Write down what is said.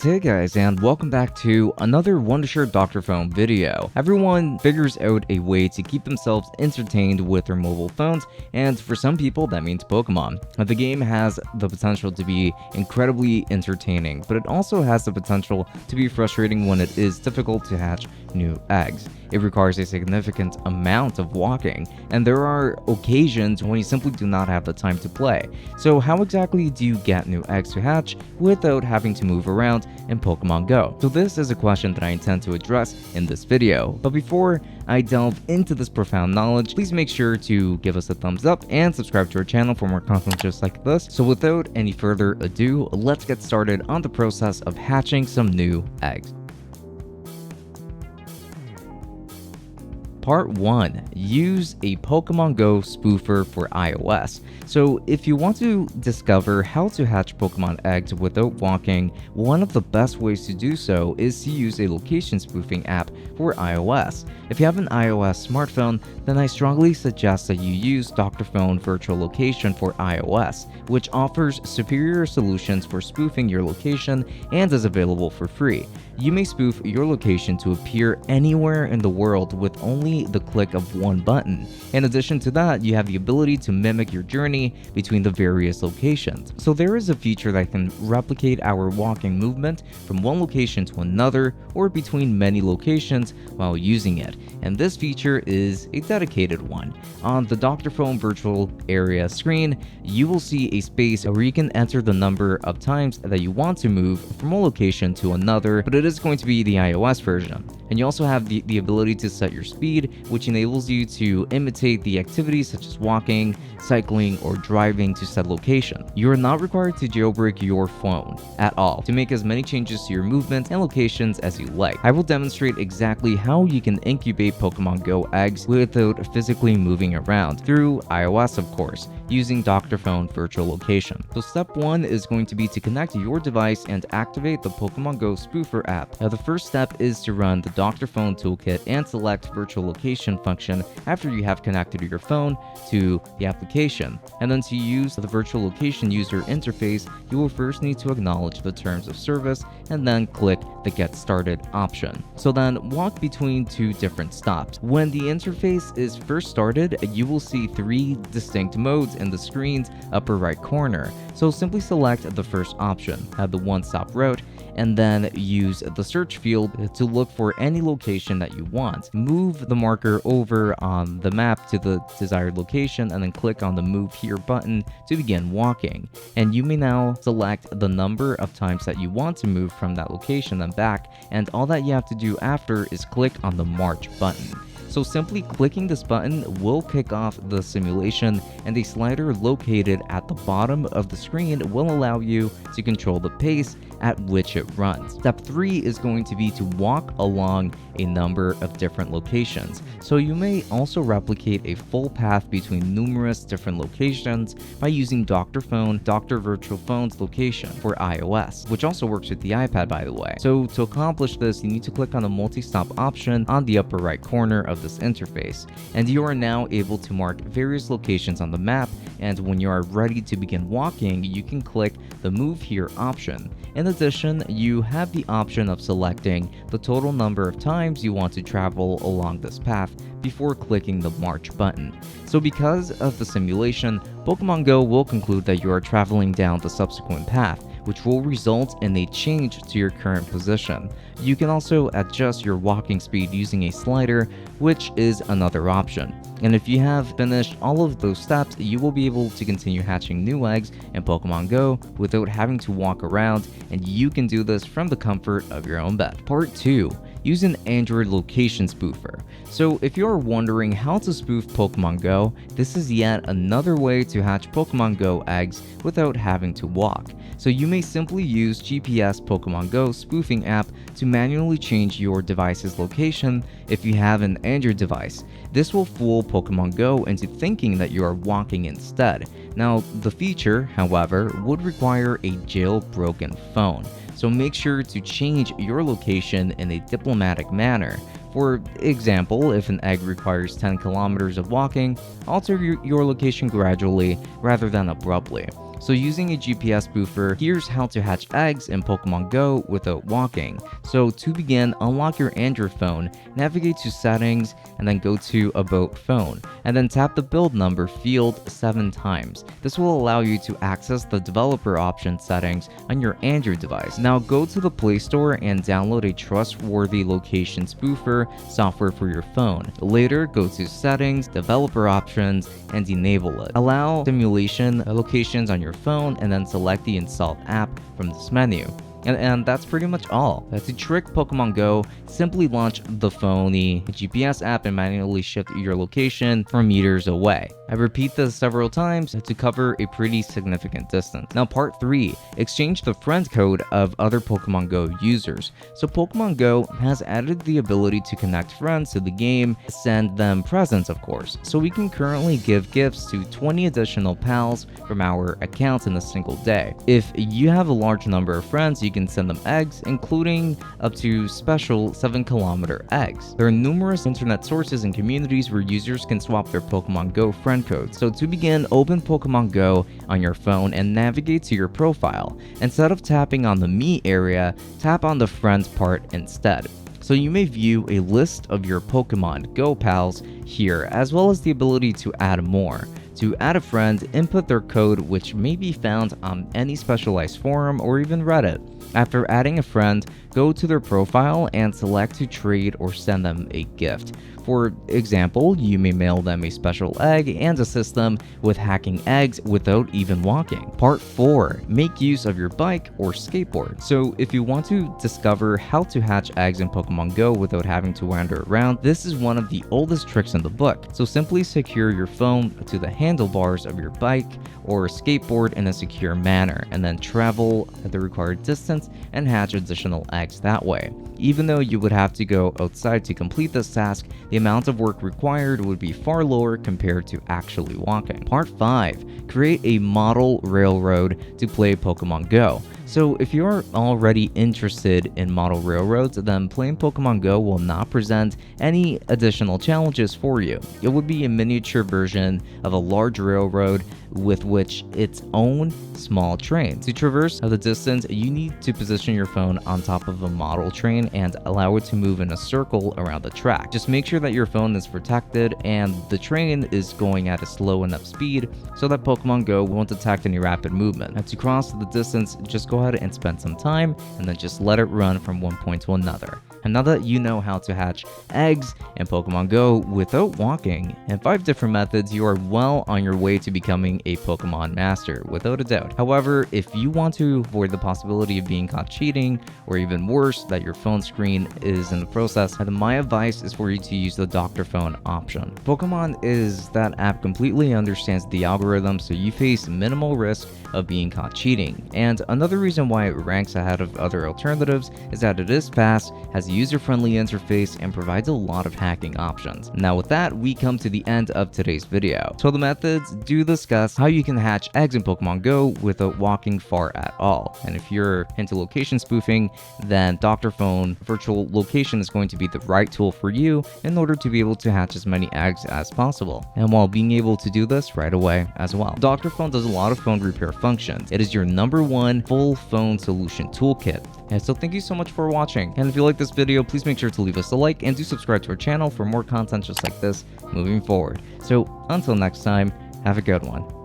Hey guys, and welcome back to another Wondershare Dr. Phone video. Everyone figures out a way to keep themselves entertained with their mobile phones, and for some people that means Pokemon. The game has the potential to be incredibly entertaining, but it also has the potential to be frustrating when it is difficult to hatch new eggs. It requires a significant amount of walking, and there are occasions when you simply do not have the time to play. So how exactly do you get new eggs to hatch without having to move around in Pokemon Go? So this is a question that I intend to address in this video. But before I delve into this profound knowledge, please make sure to give us a thumbs up and subscribe to our channel for more content just like this. So without any further ado, let's get started on the process of hatching some new eggs. Part 1. Use a Pokemon Go spoofer for iOS. So if you want to discover how to hatch Pokemon eggs without walking, one of the best ways to do so is to use a location spoofing app for iOS. If you have an iOS smartphone, then I strongly suggest that you use Dr. Phone Virtual Location for iOS, which offers superior solutions for spoofing your location and is available for free. You may spoof your location to appear anywhere in the world with only the click of one button. In addition to that, you have the ability to mimic your journey between the various locations. So there is a feature that can replicate our walking movement from one location to another or between many locations while using it. And this feature is a dedicated one. On the Dr. Phone Virtual Area screen, you will see a space where you can enter the number of times that you want to move from one location to another, but it is going to be the iOS version. And you also have the ability to set your speed, which enables you to imitate the activities such as walking, cycling, or driving to said location. You are not required to jailbreak your phone at all to make as many changes to your movement and locations as you like. I will demonstrate exactly how you can incubate Pokemon Go eggs without physically moving around through iOS, of course, using Dr. Phone Virtual Location. So step 1 is going to be to connect your device and activate the Pokemon Go Spoofer app. Now the first step is to run the Dr. Phone toolkit and select Virtual Location function after you have connected your phone to the application. And then to use the Virtual Location user interface, you will first need to acknowledge the terms of service and then click the Get Started option. So then walk between two different stops. When the interface is first started, you will see 3 distinct modes in the screen's upper right corner. So simply select the first option, the one-stop route, and then use the search field to look for any location that you want. Move the marker over on the map to the desired location and then click on the Move Here button to begin walking. And you may now select the number of times that you want to move from that location and back, and all that you have to do after is click on the March button. So simply clicking this button will kick off the simulation, and a slider located at the bottom of the screen will allow you to control the pace at which it runs. Step 3 is going to be to walk along a number of different locations. So you may also replicate a full path between numerous different locations by using Dr. Phone, Dr. Virtual Phone's location for iOS, which also works with the iPad, by the way. So to accomplish this, you need to click on the multi-stop option on the upper right corner of this interface, and you are now able to mark various locations on the map, and when you are ready to begin walking, you can click the Move Here option. In addition, you have the option of selecting the total number of times you want to travel along this path before clicking the March button. So because of the simulation, Pokemon Go will conclude that you are traveling down the subsequent path, which will result in a change to your current position. You can also adjust your walking speed using a slider, which is another option. And if you have finished all of those steps, you will be able to continue hatching new eggs in Pokemon Go without having to walk around, and you can do this from the comfort of your own bed. Part 2. Use an Android location spoofer. So if you're wondering how to spoof Pokemon Go, this is yet another way to hatch Pokemon Go eggs without having to walk. So you may simply use GPS Pokemon Go spoofing app to manually change your device's location if you have an Android device. This will fool Pokemon Go into thinking that you are walking instead. Now, the feature, however, would require a jailbroken phone. So make sure to change your location in a diplomatic manner. For example, if an egg requires 10 kilometers of walking, alter your location gradually rather than abruptly. So using a GPS spoofer, here's how to hatch eggs in Pokemon Go without walking. So to begin, unlock your Android phone, navigate to settings, and then go to About Phone, and then tap the build number field 7 times. This will allow you to access the developer option settings on your Android device. Now go to the Play Store and download a trustworthy location spoofer software for your phone. Later, go to Settings, Developer Options, and enable it. Allow simulation locations on your phone and then select the installed app from this menu. And that's pretty much all. To trick Pokemon Go, simply launch the Fone GPS app and manually shift your location from meters away. I repeat this several times to cover a pretty significant distance. Now part 3, exchange the friend code of other Pokemon Go users. So Pokemon Go has added the ability to connect friends to the game, send them presents of course. So we can currently give gifts to 20 additional pals from our accounts in a single day. If you have a large number of friends, you can send them eggs, including up to special 7-kilometer eggs. There are numerous internet sources and communities where users can swap their Pokemon Go friend codes. So to begin, open Pokemon Go on your phone and navigate to your profile. Instead of tapping on the Me area, tap on the Friends part instead. So you may view a list of your Pokemon Go pals here, as well as the ability to add more. To add a friend, input their code, which may be found on any specialized forum or even Reddit. After adding a friend, go to their profile and select to trade or send them a gift. For example, you may mail them a special egg and assist them with hacking eggs without even walking. Part 4. Make use of your bike or skateboard. So if you want to discover how to hatch eggs in Pokemon Go without having to wander around, this is one of the oldest tricks in the book. So simply secure your phone to the handlebars of your bike or skateboard in a secure manner, and then travel the required distance and hatch additional eggs that way. Even though you would have to go outside to complete this task, the amount of work required would be far lower compared to actually walking. Part 5. Create a model railroad to play Pokemon Go. So if you're already interested in model railroads, then playing Pokemon Go will not present any additional challenges for you. It would be a miniature version of a large railroad with which its own small train. To traverse the distance, you need to position your phone on top of a model train and allow it to move in a circle around the track. Just make sure that your phone is protected and the train is going at a slow enough speed so that Pokemon Go won't detect any rapid movement. And to cross the distance, just go ahead and spend some time and then just let it run from one point to another. And now that you know how to hatch eggs in Pokemon Go without walking in 5 different methods, you are well on your way to becoming a Pokemon master, without a doubt. However, if you want to avoid the possibility of being caught cheating, or even worse, that your phone screen is in the process, then my advice is for you to use the Dr. Fone option. Pokemon is that app completely understands the algorithm, so you face minimal risk of being caught cheating. And another reason why it ranks ahead of other alternatives is that it is fast, has a user-friendly interface, and provides a lot of hacking options. Now with that, we come to the end of today's video. So the methods do discuss how you can hatch eggs in Pokemon Go without walking far at all. And if you're into location spoofing, then Dr. Fone virtual location is going to be the right tool for you in order to be able to hatch as many eggs as possible, and while being able to do this right away as well. Dr. Fone does a lot of phone repair functions. It is your #1 full phone solution toolkit. And so thank you so much for watching, and if you like this video, please make sure to leave us a like and do subscribe to our channel for more content just like this moving forward. So until next time, have a good one.